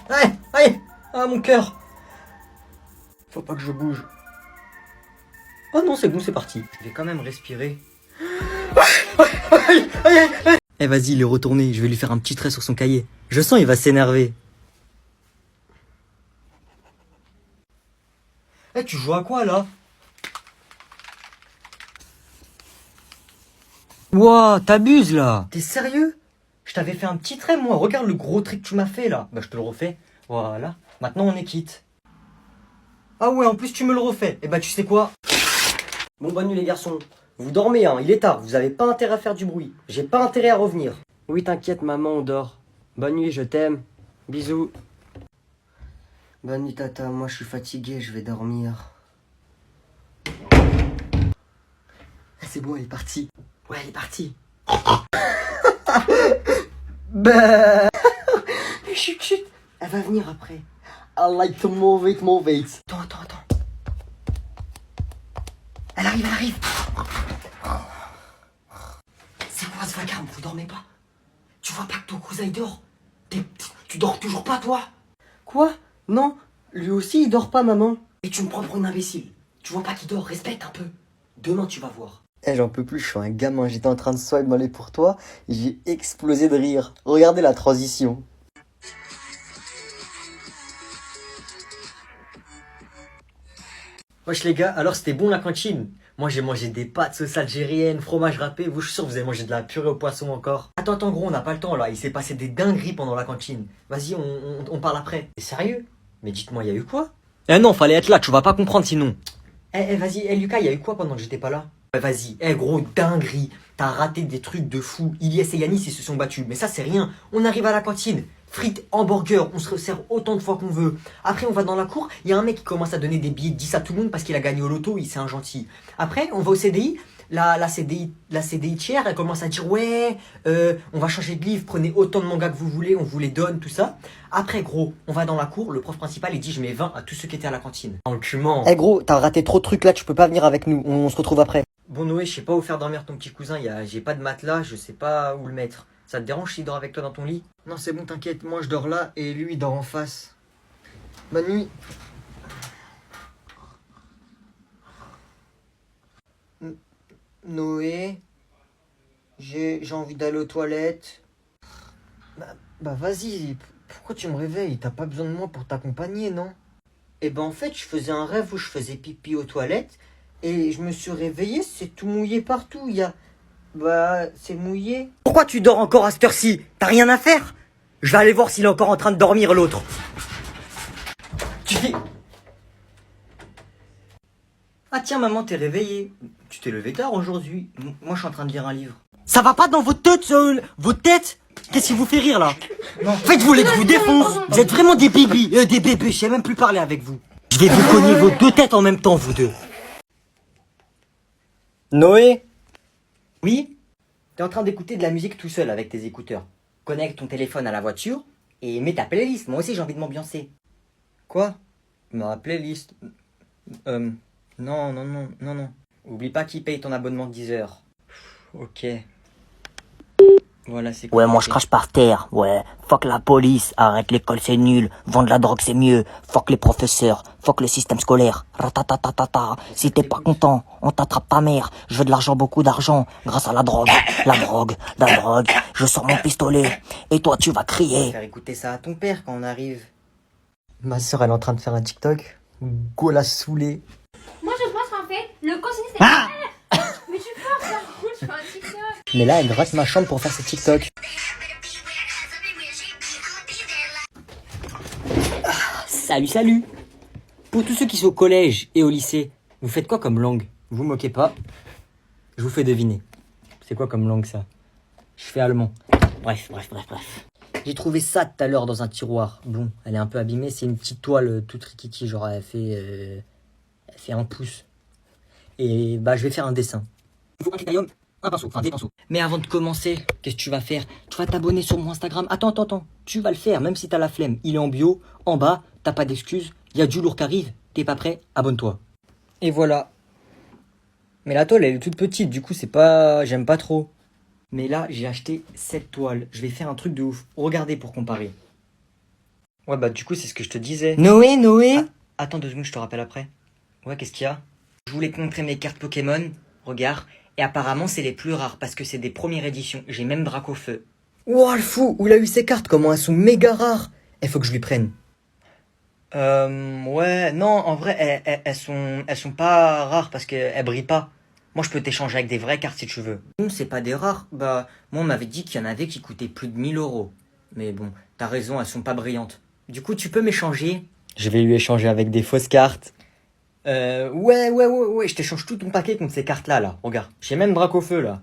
Aïe, aïe. Ah, mon cœur. Faut pas que je bouge. Oh non, c'est bon, c'est parti. Je vais quand même respirer. Aïe, aïe, aïe, aïe. Eh vas-y, il est retourné. Je vais lui faire un petit trait sur son cahier. Je sens il va s'énerver. Eh, tu joues à quoi là? Ouah, t'abuses là. T'es sérieux? Je t'avais fait un petit trait moi. Regarde le gros trait que tu m'as fait là. Bah je te le refais. Voilà. Maintenant on est quitte. Ah ouais, en plus tu me le refais. Eh bah tu sais quoi? Bon, bonne nuit les garçons. Vous dormez hein, il est tard. Vous avez pas intérêt à faire du bruit. J'ai pas intérêt à revenir. Oui, t'inquiète maman, on dort. Bonne nuit, je t'aime. Bisous. Bonne nuit tata, moi je suis fatigué, je vais dormir. C'est bon, elle est partie. Ouais, elle est partie. Bah. Chut, chut. Elle va venir après. I like to move it, move it. Attends, attends, attends. Elle arrive, elle arrive. C'est quoi ce vacarme? Vous dormez pas? Tu vois pas que ton cousin il dort? Tu dors toujours pas toi? Quoi? Non, lui aussi il dort pas maman. Et tu me prends pour une imbécile. Tu vois pas qu'il dort, respecte un peu. Demain tu vas voir. Eh j'en peux plus, je suis un gamin, j'étais en train de swipe mon lait pour toi et j'ai explosé de rire. Regardez la transition. Wesh les gars, alors c'était bon la cantine? Moi j'ai mangé des pâtes sauce algérienne, fromage râpé, vous je suis sûr que vous avez mangé de la purée au poisson encore. Attends, attends gros, on n'a pas le temps là, il s'est passé des dingueries pendant la cantine. Vas-y, on parle après. T'es sérieux? Mais dites-moi, il y a eu quoi? Eh non, fallait être là, tu vas pas comprendre sinon. Vas-y, Lucas, il y a eu quoi pendant que j'étais pas là? Vas-y, gros, dinguerie. T'as raté des trucs de fou. Ilyes et Yanis, ils se sont battus. Mais ça, c'est rien. On arrive à la cantine. Frites, hamburger, on se resserre autant de fois qu'on veut. Après, on va dans la cour. Il y a un mec qui commence à donner des billets de 10 à tout le monde parce qu'il a gagné au loto. C'est un gentil. Après, on va au CDI. La CDI tiers, elle commence à dire ouais, on va changer de livre, prenez autant de mangas que vous voulez, on vous les donne, tout ça. Après gros, on va dans la cour, le prof principal il dit je mets 20 à tous ceux qui étaient à la cantine. Enculement. Eh gros, t'as raté trop de trucs là, tu peux pas venir avec nous, on se retrouve après. Bon Noé, je sais pas où faire dormir ton petit cousin, j'ai pas de matelas, je sais pas où le mettre. Ça te dérange s'il dort avec toi dans ton lit? Non c'est bon, t'inquiète, moi je dors là et lui il dort en face. Bonne nuit. Noé, j'ai envie d'aller aux toilettes. Bah vas-y, pourquoi tu me réveilles? T'as pas besoin de moi pour t'accompagner, non? Eh ben en fait, je faisais un rêve où je faisais pipi aux toilettes et je me suis réveillé, c'est tout mouillé partout. Bah, c'est mouillé. Pourquoi tu dors encore à cette heure-ci? T'as rien à faire? Je vais aller voir s'il est encore en train de dormir l'autre. Tu fais... Ah tiens maman, t'es réveillée. Tu t'es levé tard aujourd'hui. Moi je suis en train de lire un livre. Ça va pas dans votre tête, votre tête? Qu'est-ce qui vous fait rire là? En fait vous voulez que je vous défonce. Vous êtes vraiment des bébés, je sais même plus parler avec vous. Je vais vous cogner vos deux têtes en même temps vous deux. Noé? Oui? T'es en train d'écouter de la musique tout seul avec tes écouteurs. Connecte ton téléphone à la voiture et mets ta playlist. Moi aussi j'ai envie de m'ambiancer. Quoi? Ma playlist? Non, non, non, non, non. Oublie pas qu'il paye ton abonnement de 10 heures. Ok. Voilà, c'est cool. Ouais, moi je crache par terre, ouais. Fuck la police, arrête l'école c'est nul. Vendre la drogue c'est mieux. Fuck les professeurs, fuck le système scolaire. Ratatatata. Si t'es pas content, on t'attrape ta mère. Je veux de l'argent, beaucoup d'argent. Grâce à la drogue, la drogue, la drogue. Je sors mon pistolet. Et toi tu vas crier. Faire écouter ça à ton père quand on arrive. Ma soeur elle est en train de faire un TikTok. Go la saoulée. Moi je pense qu'en fait, le consigné c'est... Ah mais tu pars, ça roule sur un TikTok. Mais là elle gratte ma chambre pour faire ses TikTok. Salut, salut. Pour tous ceux qui sont au collège et au lycée, vous faites quoi comme langue? Vous moquez pas. Je vous fais deviner. C'est quoi comme langue ça? Je fais allemand. Bref. J'ai trouvé ça tout à l'heure dans un tiroir. Bon, elle est un peu abîmée, c'est une petite toile toute rikiki, genre elle fait 1 pouce. Et bah je vais faire un dessin. Il faut un critérium, un pinceau, enfin des pinceaux. Mais avant de commencer, qu'est-ce que tu vas faire? Tu vas t'abonner sur mon Instagram. Attends. Tu vas le faire, même si t'as la flemme. Il est en bio, en bas, t'as pas d'excuses. Il y a du lourd qui arrive. T'es pas prêt? Abonne-toi. Et voilà. Mais la toile, elle est toute petite, du coup, c'est pas... J'aime pas trop. Mais là, j'ai acheté cette toile. Je vais faire un truc de ouf. Regardez pour comparer. Ouais, bah du coup, c'est ce que je te disais. Noé. Attends 2 secondes, je te rappelle après. Ouais, qu'est-ce qu'il y a? Je voulais te montrer mes cartes Pokémon. Regarde. Et apparemment, c'est les plus rares parce que c'est des premières éditions. J'ai même Dracofeu. Ouah, le fou, où il a eu ses cartes, comment elles sont méga rares. Il faut que je lui prenne. Ouais, non, en vrai, elles sont pas rares parce qu'elles brillent pas. Moi, je peux t'échanger avec des vraies cartes si tu veux. Non, c'est pas des rares. Bah, moi, on m'avait dit qu'il y en avait qui coûtaient plus de 1000 euros. Mais bon, t'as raison, elles sont pas brillantes. Du coup, tu peux m'échanger? Je vais lui échanger avec des fausses cartes. Ouais, je t'échange tout ton paquet contre ces cartes-là, là. Regarde, j'ai même Dracofeu, là.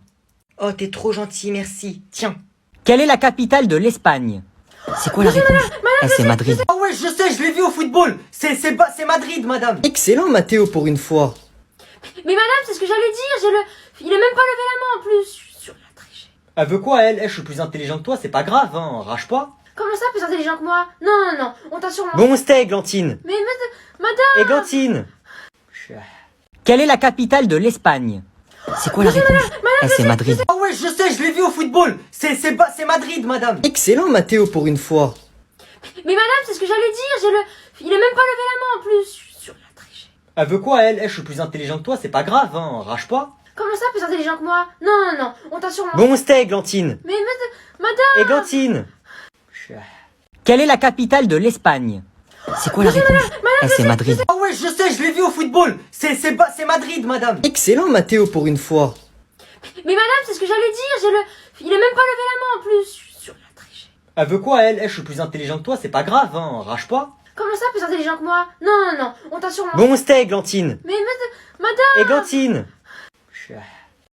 Oh, t'es trop gentil, merci. Tiens. Quelle est la capitale de l'Espagne? C'est quoi la réponse? C'est Madrid. Ah ouais, je sais, je l'ai vu au football. C'est Madrid, madame. Excellent, Mathéo, pour une fois. Mais madame, c'est ce que j'allais dire. Il a même pas levé la main en plus. Je suis sûre qu'il a triché. Elle veut quoi, elle? Je suis plus intelligent que toi, c'est pas grave, hein. Rage pas. Comment ça, plus intelligent que moi? Non, on t'a sûrement... Bon, c'était Églantine. Mais madame... Églantine. Quelle est la capitale de l'Espagne? C'est quoi la réponse? C'est Madrid. Ah ouais, je sais, je l'ai vu au football. C'est Madrid, madame. Excellent, Mathéo, pour une fois. Mais madame, c'est ce que j'allais dire. Il a même pas levé la main en plus. Je suis sûre qu'il a triché. Elle veut quoi, elle? Je suis plus intelligent que toi, c'est pas grave, hein. Rage pas. Comment ça, plus intelligent que moi? Non, on t'a sûrement... Bon, c'était Églantine. Mais madame... Églantine. Quelle est la capitale de l'Espagne? C'est quoi la réponse? C'est Madrid. Ah ouais, je sais, je l'ai vu au football. C'est Madrid, madame. Excellent, Mathéo, pour une fois. Mais madame, c'est ce que j'allais dire. Il a même pas levé la main en plus. Je suis sûre qu'il a triché. Elle veut quoi, elle? Je suis plus intelligent que toi, c'est pas grave, hein. Rage pas. Comment ça, plus intelligent que moi? Non, on t'a sûrement... Bon, c'était Églantine. Mais madame... Églantine.